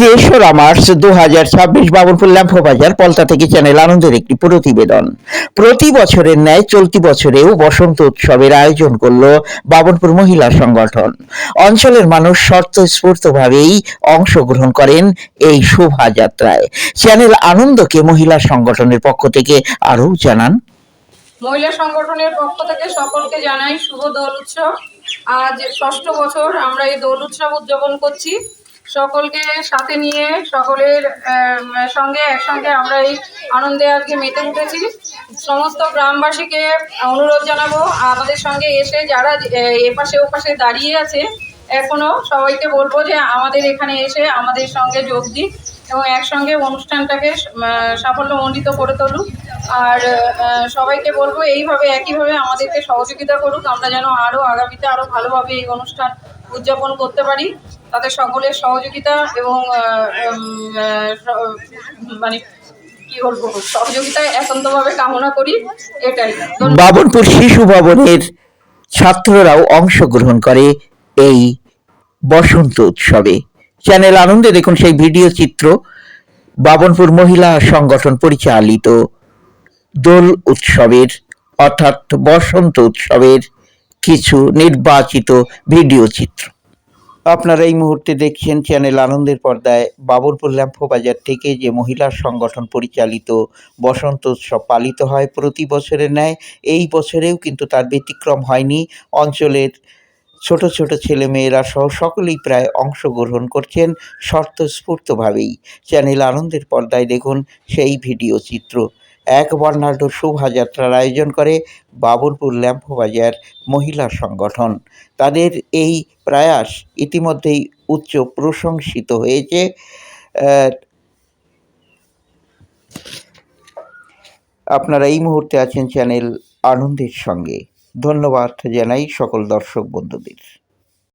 তেসরা March 2026 বাবুরপুর lamp বাজার পলতা থেকে চ্যানেল আনন্দের একটি প্রতিবেদন। প্রতি বছরের ন্যায় চলতি বছরেও বসন্ত উৎসবের আয়োজন করল বাবুরপুর মহিলা সংগঠন। অঞ্চলের মানুষ স্বতঃস্ফূর্তভাবেই অংশগ্রহণ করেন এই শোভাযাত্রায়। চ্যানেল আনন্দকে মহিলা সংগঠনের পক্ষ থেকে আরও জানান। মহিলা সংগঠনের পক্ষ থেকে সকলকে জানাই শুভ দোল উৎসব। আজ ৬ষ্ঠ বছর আমরা এই দোল উৎসব উদযাপন করছি। সকলকে সাথে নিয়ে সকলের একসঙ্গে আমরা এই আনন্দে আজকে মেতে উঠেছি। সমস্ত গ্রামবাসীকে অনুরোধ জানাবো আমাদের সঙ্গে এসে যারা এপাশে ওপাশে দাঁড়িয়ে আছে এখনো সবাইকে বলবো যে আমাদের এখানে এসে আমাদের সঙ্গে যোগ দিন এবং একসঙ্গে অনুষ্ঠানটাকে সাফল্যমণ্ডিত করে তুলুক। আর সবাইকে বলবো একইভাবে আমাদেরকে সহযোগিতা করুক, আমরা যেন আগামীতে আরও ভালোভাবে এই অনুষ্ঠান উদযাপন করতে পারি। তাদের সকলের সহযোগিতা এবং মানে কি বলবো সহযোগিতা একান্তভাবে কামনা করি। এটাই। বাবুরপুর শিশু ভবনের ছাত্ররাও অংশগ্রহণ করে এই বসন্ত উৎসবে। চ্যানেল আনন্দে দেখুন সেই ভিডিও চিত্র। বাবনপুর মহিলা সংগঠন পরিচালিত দোল উৎসবের অর্থাৎ বসন্ত উৎসবের কিছু নির্বাচিত ভিডিও চিত্র আপনারা এই মুহূর্তে দেখছেন চ্যানেল আনন্দের পর্দায়। বাবুরপুর ল্যাম্প বাজার থেকে যে মহিলা সংগঠন পরিচালিত বসন্ত উৎসব পালিত হয় প্রতি বছরের ন্যায় এই বছরেও কিন্তু তার ব্যতিক্রম হয়নি। অঞ্চলের ছোট ছোট ছেলেমেয়েরা সহ সকলেই প্রায় অংশগ্রহণ করছেন স্বতঃস্ফূর্তভাবেই। চ্যানেল আনন্দের পর্দায় দেখুন সেই ভিডিও চিত্র। এক বর্ণাঢ্য শোভাযাত্রার আয়োজন করে বাবুরপুর ল্যাম্প বাজার মহিলা সংগঠন। তাদের এই প্রয়াস ইতিমধ্যেই উচ্চ প্রশংসিত হয়েছে। আপনারা এই মুহূর্তে আছেন চ্যানেল আনন্দের সঙ্গে। ধন্যবাদ জানাই সকল দর্শক বন্ধুদের।